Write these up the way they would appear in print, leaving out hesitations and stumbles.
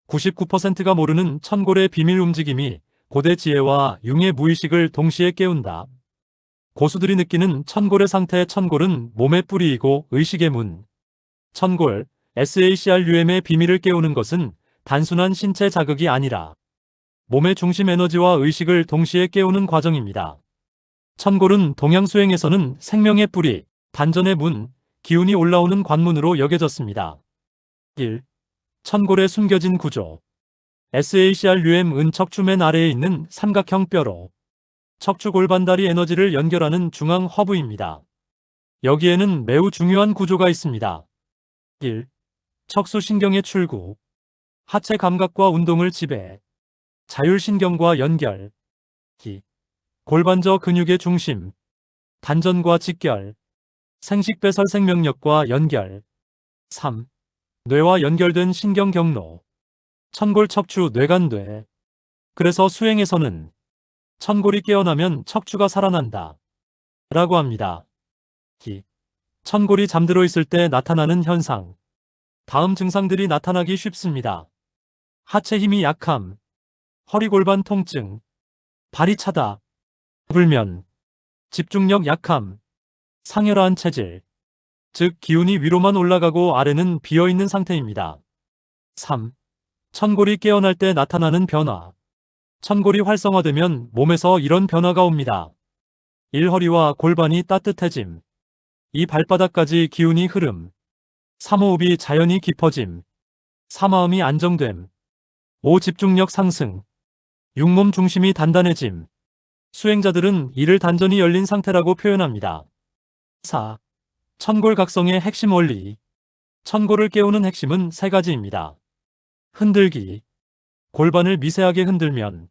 99%가 모르는 천골의 비밀 움직임이 고대 지혜와 융의 무의식을 동시에 깨운다. 고수들이 느끼는 천골의 상태. 천골은 몸의 뿌리이고 의식의 문. 천골, SACRUM의 비밀을 깨우는 것은 단순한 신체 자극이 아니라 몸의 중심 에너지와 의식을 동시에 깨우는 과정입니다. 천골은 동양수행에서는 생명의 뿌리, 단전의 문, 기운이 올라오는 관문으로 여겨졌습니다. 1. 천골의 숨겨진 구조. SACRUM은 척추맨 아래에 있는 삼각형 뼈로 척추 골반다리 에너지를 연결하는 중앙 허브입니다. 여기에는 매우 중요한 구조가 있습니다. 1. 척수신경의 출구. 하체 감각과 운동을 지배. 자율신경과 연결. 2. 골반저 근육의 중심. 단전과 직결. 생식배설 생명력과 연결. 3. 뇌와 연결된 신경 경로. 천골 척추 뇌간뇌. 그래서 수행에서는 천골이 깨어나면 척추가 살아난다 라고 합니다. 2. 천골이 잠들어 있을 때 나타나는 현상. 다음 증상들이 나타나기 쉽습니다. 하체 힘이 약함, 허리 골반 통증, 발이 차다, 불면, 집중력 약함, 상열한 체질, 즉 기운이 위로만 올라가고 아래는 비어있는 상태입니다. 3. 천골이 깨어날 때 나타나는 변화. 천골이 활성화되면 몸에서 이런 변화가 옵니다. 1. 허리와 골반이 따뜻해짐. 2. 발바닥까지 기운이 흐름. 3. 호흡이 자연히 깊어짐. 4. 마음이 안정됨. 5. 집중력 상승. 6. 몸 중심이 단단해짐. 수행자들은 이를 단전이 열린 상태라고 표현합니다. 4. 천골 각성의 핵심 원리. 천골을 깨우는 핵심은 세 가지입니다. 흔들기. 골반을 미세하게 흔들면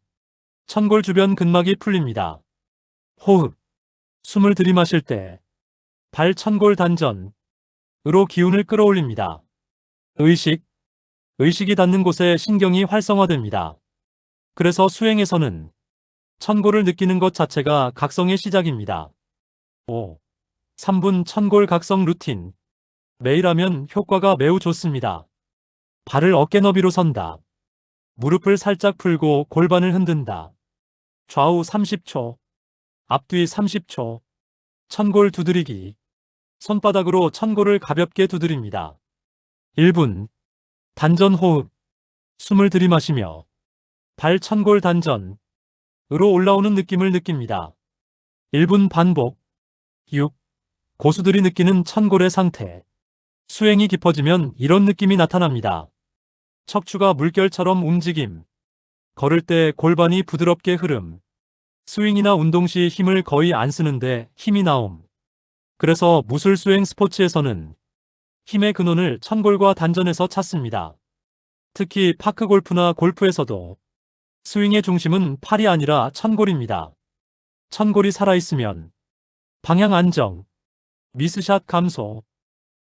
천골 주변 근막이 풀립니다. 호흡. 숨을 들이마실 때 발 천골 단전으로 기운을 끌어올립니다. 의식. 의식이 닿는 곳에 신경이 활성화됩니다. 그래서 수행에서는 천골을 느끼는 것 자체가 각성의 시작입니다. 5. 3분 천골 각성 루틴. 매일 하면 효과가 매우 좋습니다. 발을 어깨 너비로 선다. 무릎을 살짝 풀고 골반을 흔든다. 좌우 30초, 앞뒤 30초. 천골 두드리기. 손바닥으로 천골을 가볍게 두드립니다. 1분. 단전 호흡. 숨을 들이마시며 발 천골 단전으로 올라오는 느낌을 느낍니다. 1분 반복. 6. 고수들이 느끼는 천골의 상태. 수행이 깊어지면 이런 느낌이 나타납니다. 척추가 물결처럼 움직임. 걸을 때 골반이 부드럽게 흐름. 스윙이나 운동 시 힘을 거의 안 쓰는데 힘이 나옴. 그래서 무술 수행 스포츠에서는 힘의 근원을 천골과 단전에서 찾습니다. 특히 파크 골프나 골프에서도 스윙의 중심은 팔이 아니라 천골입니다. 천골이 살아있으면 방향 안정, 미스샷 감소,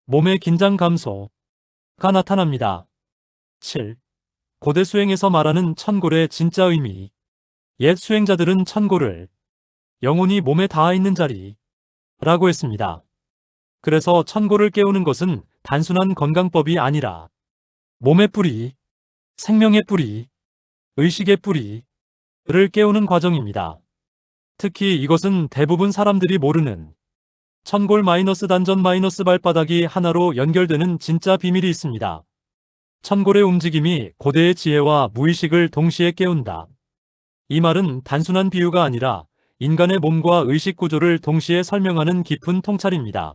몸의 긴장 감소가 나타납니다. 7. 고대 수행에서 말하는 천골의 진짜 의미. 옛 수행자들은 천골을 영혼이 몸에 닿아 있는 자리라고 했습니다. 그래서 천골을 깨우는 것은 단순한 건강법이 아니라 몸의 뿌리, 생명의 뿌리, 의식의 뿌리를 깨우는 과정입니다. 특히 이것은 대부분 사람들이 모르는 천골 마이너스 단전 마이너스 발바닥이 하나로 연결되는 진짜 비밀이 있습니다. 천골의 움직임이 고대의 지혜와 무의식을 동시에 깨운다. 이 말은 단순한 비유가 아니라 인간의 몸과 의식 구조를 동시에 설명하는 깊은 통찰입니다.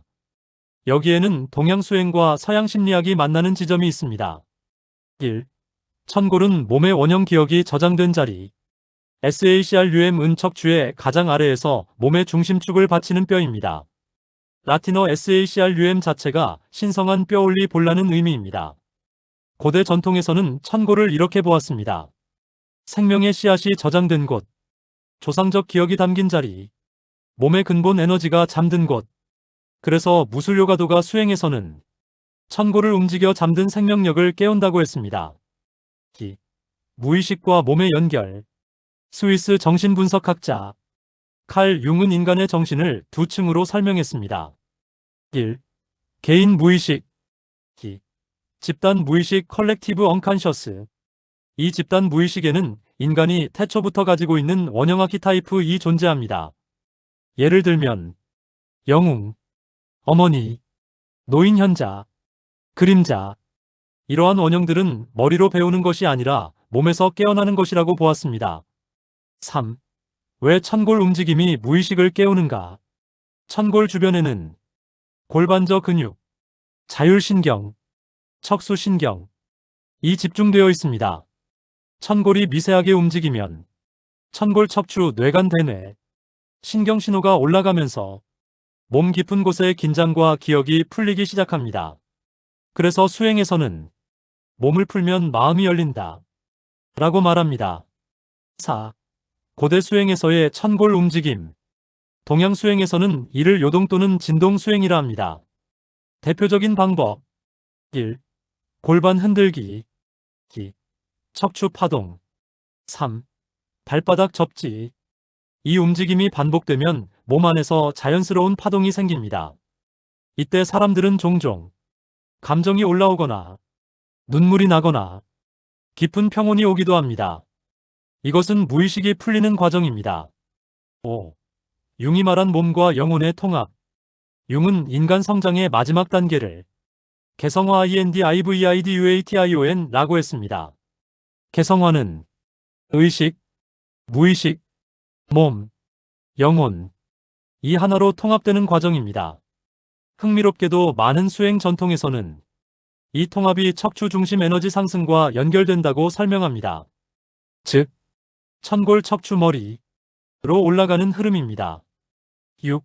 여기에는 동양 수행과 서양 심리학이 만나는 지점이 있습니다. 1. 천골은 몸의 원형 기억이 저장된 자리. SACRUM은 척추의 가장 아래에서 몸의 중심축을 받치는 뼈입니다. 라틴어 SACRUM 자체가 신성한 뼈올리 볼라는 의미입니다. 고대 전통에서는 천골을 이렇게 보았습니다. 생명의 씨앗이 저장된 곳, 조상적 기억이 담긴 자리, 몸의 근본 에너지가 잠든 곳. 그래서 무술요가도가 수행에서는 천골을 움직여 잠든 생명력을 깨운다고 했습니다. 2. 무의식과 몸의 연결. 스위스 정신분석학자 칼 융은 인간의 정신을 두 층으로 설명했습니다. 1. 개인 무의식. 2. 집단 무의식 컬렉티브 언컨셔스. 이 집단 무의식에는 인간이 태초부터 가지고 있는 원형 아키타이프 이 존재합니다. 예를 들면 영웅, 어머니, 노인 현자, 그림자. 이러한 원형들은 머리로 배우는 것이 아니라 몸에서 깨어나는 것이라고 보았습니다. 3. 왜 천골 움직임이 무의식을 깨우는가? 천골 주변에는 골반저 근육, 자율신경, 척수신경, 이 집중되어 있습니다. 천골이 미세하게 움직이면 천골 척추 뇌간 대뇌, 신경신호가 올라가면서 몸 깊은 곳의 긴장과 기억이 풀리기 시작합니다. 그래서 수행에서는 몸을 풀면 마음이 열린다 라고 말합니다. 4. 고대 수행에서의 천골 움직임. 동양 수행에서는 이를 요동 또는 진동 수행이라 합니다. 대표적인 방법 1. 골반 흔들기 2. 척추 파동 3. 발바닥 접지. 이 움직임이 반복되면 몸 안에서 자연스러운 파동이 생깁니다. 이때 사람들은 종종 감정이 올라오거나 눈물이 나거나 깊은 평온이 오기도 합니다. 이것은 무의식이 풀리는 과정입니다. 5. 융이 말한 몸과 영혼의 통합. 융은 인간 성장의 마지막 단계를 개성화 INDIVIDUATION 라고 했습니다. 개성화는 의식, 무의식, 몸, 영혼, 이 하나로 통합되는 과정입니다. 흥미롭게도 많은 수행 전통에서는 이 통합이 척추 중심 에너지 상승과 연결된다고 설명합니다. 즉, 천골 척추 머리로 올라가는 흐름입니다. 6.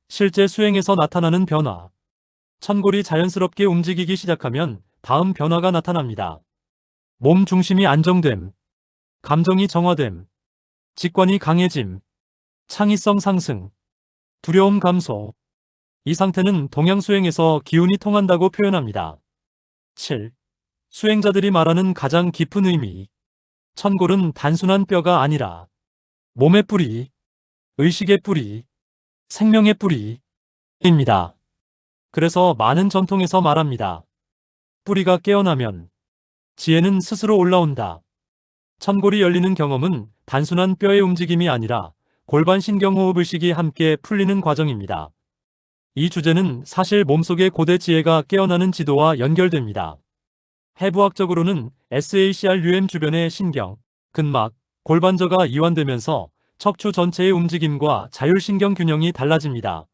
실제 수행에서 나타나는 변화. 천골이 자연스럽게 움직이기 시작하면 다음 변화가 나타납니다. 몸 중심이 안정됨, 감정이 정화됨, 직관이 강해짐, 창의성 상승, 두려움 감소. 이 상태는 동양 수행에서 기운이 통한다고 표현합니다. 7. 수행자들이 말하는 가장 깊은 의미. 천골은 단순한 뼈가 아니라 몸의 뿌리, 의식의 뿌리, 생명의 뿌리입니다. 그래서 많은 전통에서 말합니다. 뿌리가 깨어나면 지혜는 스스로 올라온다. 천골이 열리는 경험은 단순한 뼈의 움직임이 아니라 골반 신경호흡 의식이 함께 풀리는 과정입니다. 이 주제는 사실 몸속의 고대 지혜가 깨어나는 지도와 연결됩니다. 해부학적으로는 SACRUM 주변의 신경, 근막, 골반저가 이완되면서 척추 전체의 움직임과 자율신경 균형이 달라집니다.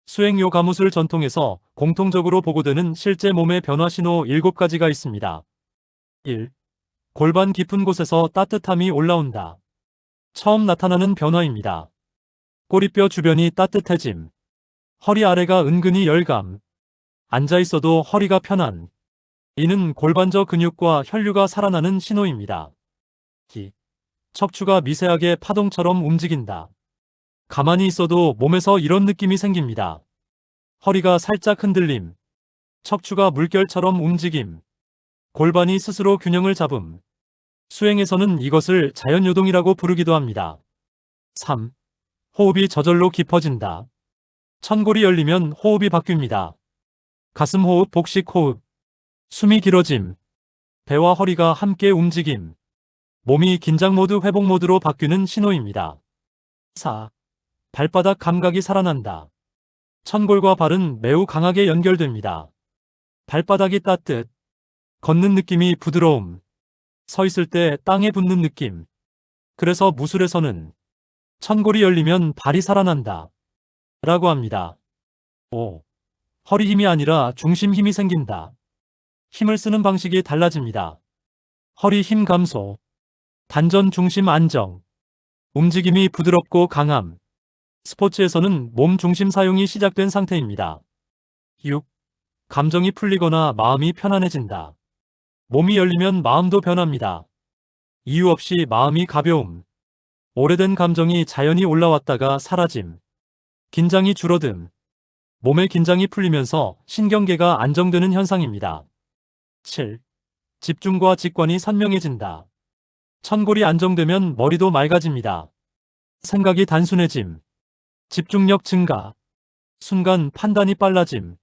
수행요 가무술 전통에서 공통적으로 보고되는 실제 몸의 변화 신호 7가지가 있습니다. 1. 골반 깊은 곳에서 따뜻함이 올라온다. 처음 나타나는 변화입니다. 꼬리뼈 주변이 따뜻해짐. 허리 아래가 은근히 열감. 앉아있어도 허리가 편한. 이는 골반저 근육과 혈류가 살아나는 신호입니다. 2. 척추가 미세하게 파동처럼 움직인다. 가만히 있어도 몸에서 이런 느낌이 생깁니다. 허리가 살짝 흔들림. 척추가 물결처럼 움직임. 골반이 스스로 균형을 잡음. 수행에서는 이것을 자연요동이라고 부르기도 합니다. 3. 호흡이 저절로 깊어진다. 천골이 열리면 호흡이 바뀝니다. 가슴 호흡, 복식 호흡. 숨이 길어짐. 배와 허리가 함께 움직임. 몸이 긴장 모드, 회복 모드로 바뀌는 신호입니다. 4. 발바닥 감각이 살아난다. 천골과 발은 매우 강하게 연결됩니다. 발바닥이 따뜻. 걷는 느낌이 부드러움. 서 있을 때 땅에 붙는 느낌. 그래서 무술에서는 천골이 열리면 발이 살아난다 라고 합니다. 5. 허리 힘이 아니라 중심 힘이 생긴다. 힘을 쓰는 방식이 달라집니다. 허리 힘 감소. 단전 중심 안정. 움직임이 부드럽고 강함. 스포츠에서는 몸 중심 사용이 시작된 상태입니다. 6. 감정이 풀리거나 마음이 편안해진다. 몸이 열리면 마음도 변합니다. 이유 없이 마음이 가벼움. 오래된 감정이 자연히 올라왔다가 사라짐. 긴장이 줄어듦. 몸의 긴장이 풀리면서 신경계가 안정되는 현상입니다. 7. 집중과 직관이 선명해진다. 천골이 안정되면 머리도 맑아집니다. 생각이 단순해짐. 집중력 증가. 순간 판단이 빨라짐.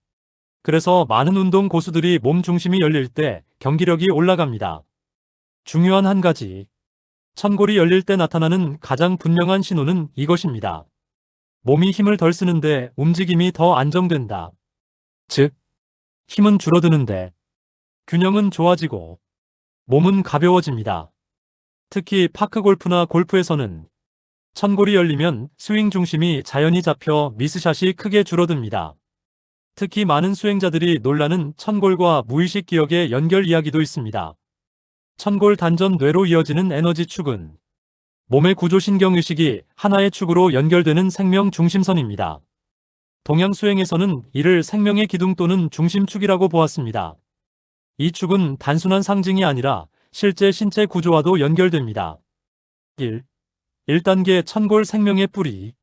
그래서 많은 운동 고수들이 몸 중심이 열릴 때 경기력이 올라갑니다. 중요한 한 가지. 천골이 열릴 때 나타나는 가장 분명한 신호는 이것입니다. 몸이 힘을 덜 쓰는데 움직임이 더 안정된다. 즉, 힘은 줄어드는데 균형은 좋아지고 몸은 가벼워집니다. 특히 파크골프나 골프에서는 천골이 열리면 스윙 중심이 자연히 잡혀 미스샷이 크게 줄어듭니다. 특히 많은 수행자들이 놀라는 천골과 무의식 기억의 연결 이야기도 있습니다. 천골 단전 뇌로 이어지는 에너지 축은 몸의 구조 신경의식이 하나의 축으로 연결되는 생명 중심선입니다. 동양 수행에서는 이를 생명의 기둥 또는 중심축이라고 보았습니다. 이 축은 단순한 상징이 아니라 실제 신체 구조와도 연결됩니다. 1. 1단계 천골 생명의 뿌리.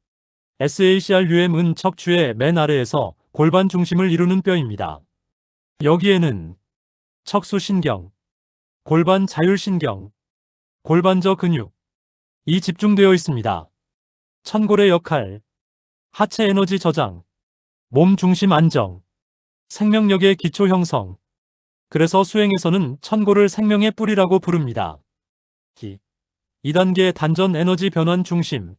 SACRUM은 척추의 맨 아래에서 골반 중심을 이루는 뼈입니다. 여기에는 척수신경, 골반 자율신경, 골반저 근육, 이 집중되어 있습니다. 천골의 역할, 하체 에너지 저장, 몸 중심 안정, 생명력의 기초 형성. 그래서 수행에서는 천골을 생명의 뿌리라고 부릅니다. 2단계 단전 에너지 변환 중심.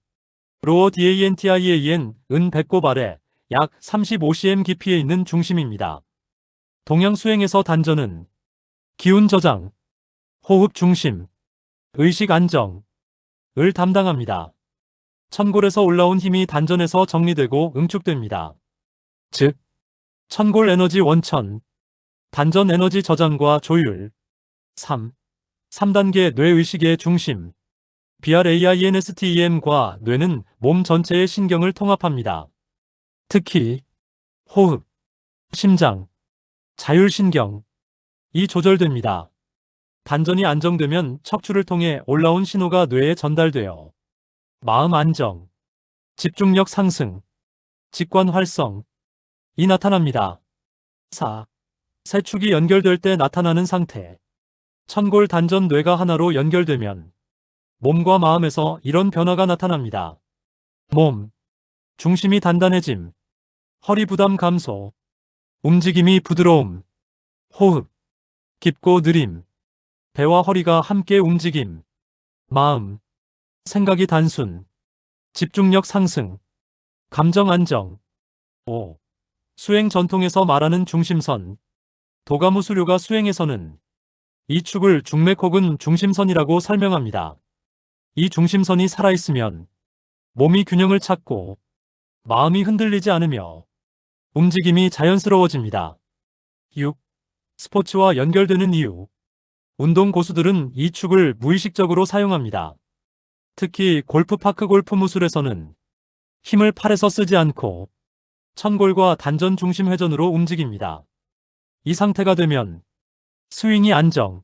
로어 DANTIAEN 은 배꼽 아래 약 35cm 깊이에 있는 중심입니다. 동양 수행에서 단전은 기운 저장, 호흡 중심, 의식 안정을 담당합니다. 천골에서 올라온 힘이 단전에서 정리되고 응축됩니다. 즉, 천골 에너지 원천, 단전 에너지 저장과 조율. 3단계 뇌의식의 중심. BRAINSTEM과 뇌는 몸 전체의 신경을 통합합니다. 특히 호흡, 심장, 자율신경, 이 조절됩니다. 단전이 안정되면 척추를 통해 올라온 신호가 뇌에 전달되어 마음 안정, 집중력 상승, 직관 활성, 이 나타납니다. 4. 세 축이 연결될 때 나타나는 상태. 천골 단전 뇌가 하나로 연결되면 몸과 마음에서 이런 변화가 나타납니다. 몸, 중심이 단단해짐, 허리 부담 감소, 움직임이 부드러움, 호흡, 깊고 느림, 배와 허리가 함께 움직임, 마음, 생각이 단순, 집중력 상승, 감정 안정. 5. 수행 전통에서 말하는 중심선. 도가무 수료가 수행에서는 이 축을 중맥 혹은 중심선이라고 설명합니다. 이 중심선이 살아있으면 몸이 균형을 찾고 마음이 흔들리지 않으며 움직임이 자연스러워집니다. 6. 스포츠와 연결되는 이유. 운동 고수들은 이 축을 무의식적으로 사용합니다. 특히 골프파크 골프 무술에서는 힘을 팔에서 쓰지 않고 천골과 단전 중심 회전으로 움직입니다. 이 상태가 되면 스윙이 안정,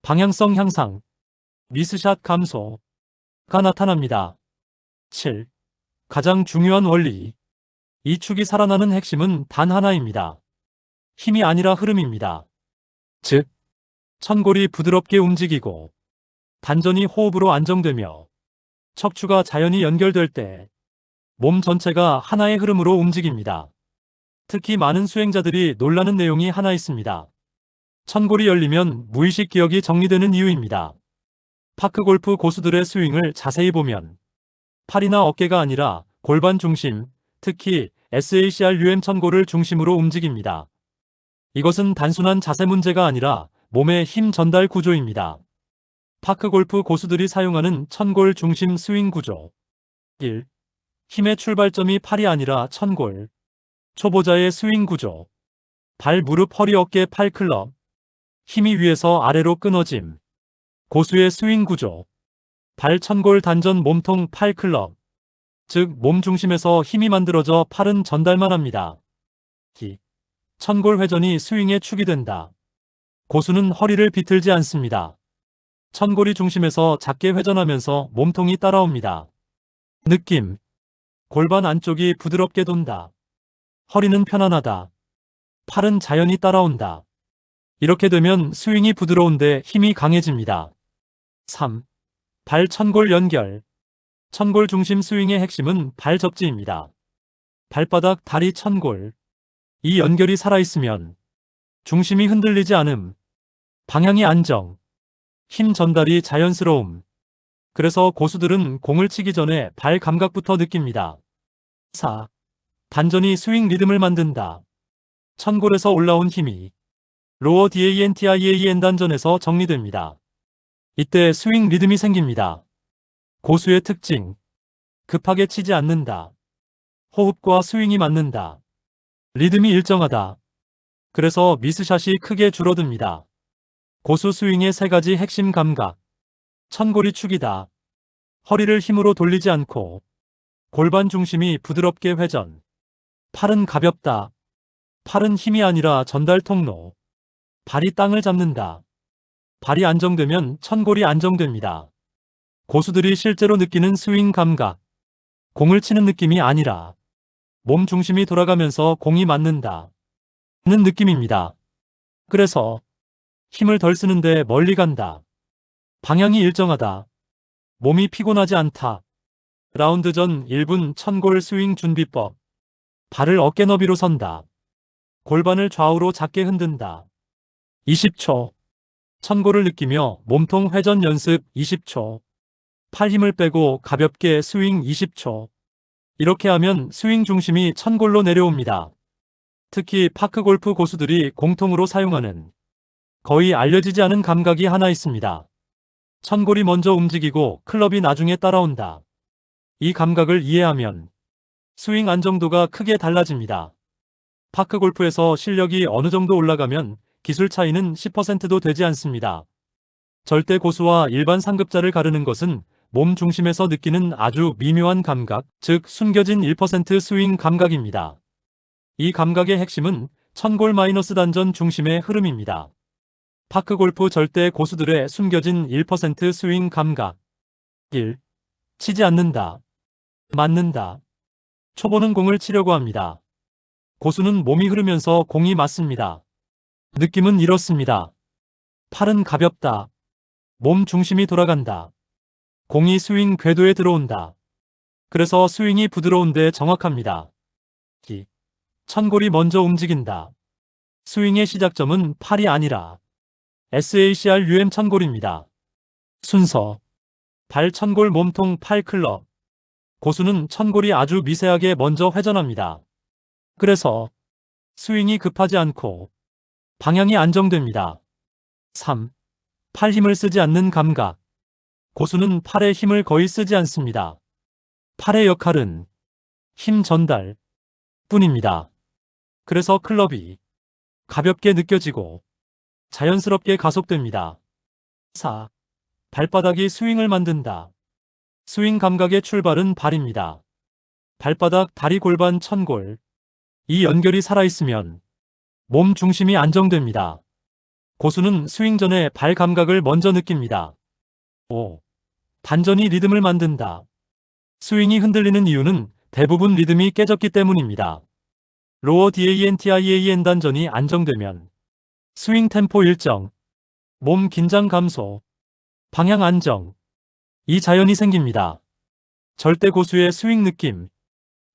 방향성 향상, 미스샷 감소가 나타납니다. 7. 가장 중요한 원리. 이 축이 살아나는 핵심은 단 하나입니다. 힘이 아니라 흐름입니다. 즉, 천골이 부드럽게 움직이고 단전이 호흡으로 안정되며 척추가 자연히 연결될 때 몸 전체가 하나의 흐름으로 움직입니다. 특히 많은 수행자들이 놀라는 내용이 하나 있습니다. 천골이 열리면 무의식 기억이 정리되는 이유입니다. 파크골프 고수들의 스윙을 자세히 보면 팔이나 어깨가 아니라 골반 중심, 특히 SACRUM 천골을 중심으로 움직입니다. 이것은 단순한 자세 문제가 아니라 몸의 힘 전달 구조입니다. 파크골프 고수들이 사용하는 천골 중심 스윙 구조. 1. 힘의 출발점이 팔이 아니라 천골. 초보자의 스윙 구조. 발, 무릎, 허리, 어깨, 팔 클럽. 힘이 위에서 아래로 끊어짐. 고수의 스윙 구조. 발, 천골, 단전, 몸통, 팔 클럽. 즉, 몸 중심에서 힘이 만들어져 팔은 전달만 합니다. 천골 회전이 스윙의 축이 된다. 고수는 허리를 비틀지 않습니다. 천골이 중심에서 작게 회전하면서 몸통이 따라옵니다. 느낌. 골반 안쪽이 부드럽게 돈다. 허리는 편안하다. 팔은 자연히 따라온다. 이렇게 되면 스윙이 부드러운데 힘이 강해집니다. 3. 발 천골 연결. 천골 중심 스윙의 핵심은 발 접지입니다. 발바닥, 다리, 천골. 이 연결이 살아있으면 중심이 흔들리지 않음, 방향이 안정, 힘 전달이 자연스러움. 그래서 고수들은 공을 치기 전에 발 감각부터 느낍니다. 4. 단전이 스윙 리듬을 만든다. 천골에서 올라온 힘이 로어 DANTIAEN 단전에서 정리됩니다. 이때 스윙 리듬이 생깁니다. 고수의 특징. 급하게 치지 않는다. 호흡과 스윙이 맞는다. 리듬이 일정하다. 그래서 미스샷이 크게 줄어듭니다. 고수 스윙의 세 가지 핵심 감각. 천골이 축이다. 허리를 힘으로 돌리지 않고 골반 중심이 부드럽게 회전. 팔은 가볍다. 팔은 힘이 아니라 전달 통로. 발이 땅을 잡는다. 발이 안정되면 천골이 안정됩니다. 고수들이 실제로 느끼는 스윙 감각. 공을 치는 느낌이 아니라 몸 중심이 돌아가면서 공이 맞는다 는 느낌입니다. 그래서 힘을 덜 쓰는데 멀리 간다. 방향이 일정하다. 몸이 피곤하지 않다. 라운드 전 1분 천골 스윙 준비법. 발을 어깨 너비로 선다. 골반을 좌우로 작게 흔든다. 20초. 천골을 느끼며 몸통 회전 연습 20초. 팔 힘을 빼고 가볍게 스윙 20초. 이렇게 하면 스윙 중심이 천골로 내려옵니다. 특히 파크골프 고수들이 공통으로 사용하는 거의 알려지지 않은 감각이 하나 있습니다. 천골이 먼저 움직이고 클럽이 나중에 따라온다. 이 감각을 이해하면 스윙 안정도가 크게 달라집니다. 파크골프에서 실력이 어느 정도 올라가면 기술 차이는 10%도 되지 않습니다. 절대 고수와 일반 상급자를 가르는 것은 몸 중심에서 느끼는 아주 미묘한 감각, 즉 숨겨진 1% 스윙 감각입니다. 이 감각의 핵심은 천골 마이너스 단전 중심의 흐름입니다. 파크골프 절대 고수들의 숨겨진 1% 스윙 감각. 1. 치지 않는다. 맞는다. 초보는 공을 치려고 합니다. 고수는 몸이 흐르면서 공이 맞습니다. 느낌은 이렇습니다. 팔은 가볍다. 몸 중심이 돌아간다. 공이 스윙 궤도에 들어온다. 그래서 스윙이 부드러운데 정확합니다. 천골이 먼저 움직인다. 스윙의 시작점은 팔이 아니라 SACR 천골입니다. 순서. 발 천골 몸통 팔 클럽. 고수는 천골이 아주 미세하게 먼저 회전합니다. 그래서 스윙이 급하지 않고 방향이 안정됩니다. 3. 팔 힘을 쓰지 않는 감각. 고수는 팔의 힘을 거의 쓰지 않습니다. 팔의 역할은 힘 전달 뿐입니다. 그래서 클럽이 가볍게 느껴지고 자연스럽게 가속됩니다. 4. 발바닥이 스윙을 만든다. 스윙 감각의 출발은 발입니다. 발바닥, 다리, 골반, 천골. 이 연결이 살아있으면 몸 중심이 안정됩니다. 고수는 스윙 전에 발 감각을 먼저 느낍니다. 5. 단전이 리듬을 만든다. 스윙이 흔들리는 이유는 대부분 리듬이 깨졌기 때문입니다. 로어 DANTIAEN 단전이 안정되면 스윙 템포 일정, 몸 긴장 감소, 방향 안정, 이 자연이 생깁니다. 절대 고수의 스윙 느낌.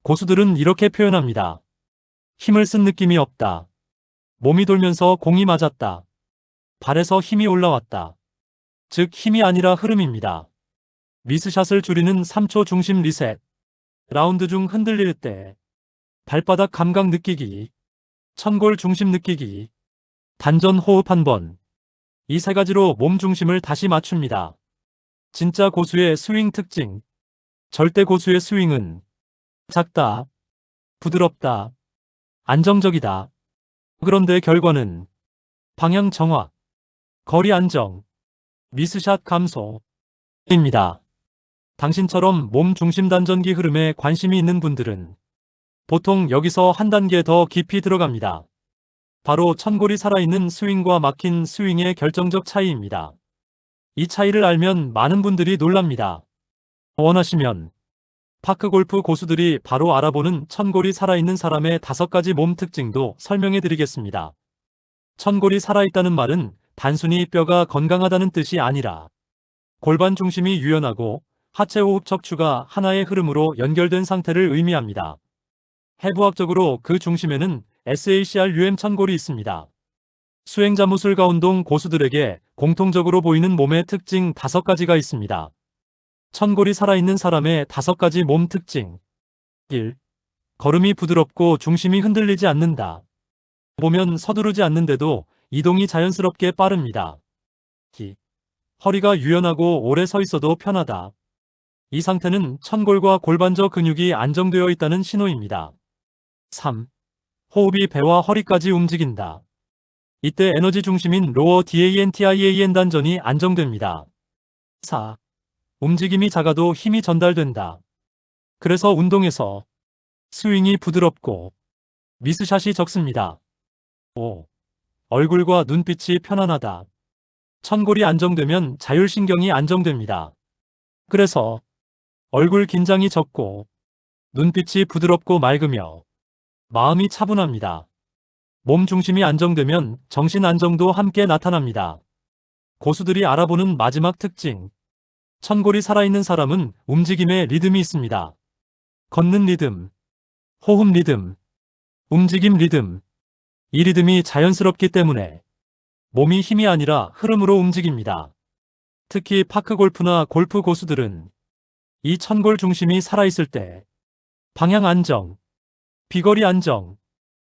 고수들은 이렇게 표현합니다. 힘을 쓴 느낌이 없다. 몸이 돌면서 공이 맞았다. 발에서 힘이 올라왔다. 즉 힘이 아니라 흐름입니다. 미스샷을 줄이는 3초 중심 리셋. 라운드 중 흔들릴 때 발바닥 감각 느끼기, 천골 중심 느끼기, 단전 호흡 한 번. 이 세 가지로 몸 중심을 다시 맞춥니다. 진짜 고수의 스윙 특징. 절대 고수의 스윙은 작다, 부드럽다, 안정적이다. 그런데 결과는 방향 정확, 거리 안정, 미스샷 감소입니다. 당신처럼 몸 중심 단전기 흐름에 관심이 있는 분들은 보통 여기서 한 단계 더 깊이 들어갑니다. 바로 천골이 살아있는 스윙과 막힌 스윙의 결정적 차이입니다. 이 차이를 알면 많은 분들이 놀랍니다. 원하시면 파크골프 고수들이 바로 알아보는 천골이 살아있는 사람의 5가지 몸 특징도 설명해 드리겠습니다. 천골이 살아있다는 말은 단순히 뼈가 건강하다는 뜻이 아니라 골반 중심이 유연하고 하체 호흡 척추가 하나의 흐름으로 연결된 상태를 의미합니다. 해부학적으로 그 중심에는 SACR 천골이 있습니다. 수행자 무술가 운동 고수들에게 공통적으로 보이는 몸의 특징 5가지가 있습니다. 천골이 살아있는 사람의 5가지 몸 특징. 1. 걸음이 부드럽고 중심이 흔들리지 않는다. 보면 서두르지 않는데도 이동이 자연스럽게 빠릅니다. 2. 허리가 유연하고 오래 서 있어도 편하다. 이 상태는 천골과 골반저 근육이 안정되어 있다는 신호입니다. 3. 호흡이 배와 허리까지 움직인다. 이때 에너지 중심인 로어 DANTIAN 단전이 안정됩니다. 4. 움직임이 작아도 힘이 전달된다. 그래서 운동에서 스윙이 부드럽고 미스샷이 적습니다. 5. 얼굴과 눈빛이 편안하다. 천골이 안정되면 자율신경이 안정됩니다. 그래서 얼굴 긴장이 적고 눈빛이 부드럽고 맑으며 마음이 차분합니다. 몸 중심이 안정되면 정신 안정도 함께 나타납니다. 고수들이 알아보는 마지막 특징. 천골이 살아있는 사람은 움직임에 리듬이 있습니다. 걷는 리듬, 호흡 리듬, 움직임 리듬. 이 리듬이 자연스럽기 때문에 몸이 힘이 아니라 흐름으로 움직입니다. 특히 파크골프나 골프 고수들은 이 천골 중심이 살아있을 때 방향 안정, 비거리 안정,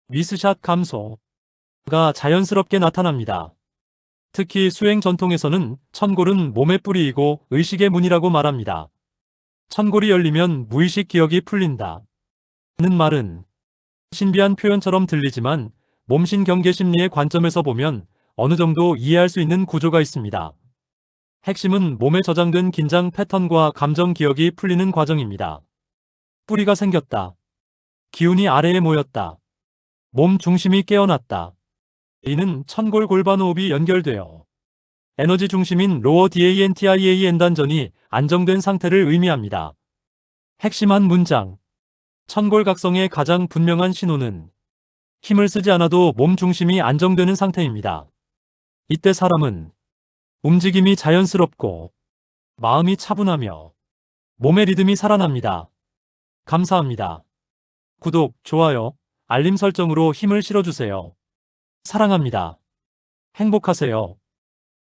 미스샷 감소가 자연스럽게 나타납니다. 특히 수행 전통에서는 천골은 몸의 뿌리이고 의식의 문이라고 말합니다. 천골이 열리면 무의식 기억이 풀린다. 는 말은 신비한 표현처럼 들리지만 몸신경계 심리의 관점에서 보면 어느 정도 이해할 수 있는 구조가 있습니다. 핵심은 몸에 저장된 긴장 패턴과 감정 기억이 풀리는 과정입니다. 뿌리가 생겼다. 기운이 아래에 모였다. 몸 중심이 깨어났다. 이는 천골 골반 호흡이 연결되어 에너지 중심인 로어 DANTIAN 단전이 안정된 상태를 의미합니다. 핵심한 문장. 천골각성의 가장 분명한 신호는 힘을 쓰지 않아도 몸 중심이 안정되는 상태입니다. 이때 사람은 움직임이 자연스럽고 마음이 차분하며 몸의 리듬이 살아납니다. 감사합니다. 구독, 좋아요, 알림 설정으로 힘을 실어주세요. 사랑합니다. 행복하세요.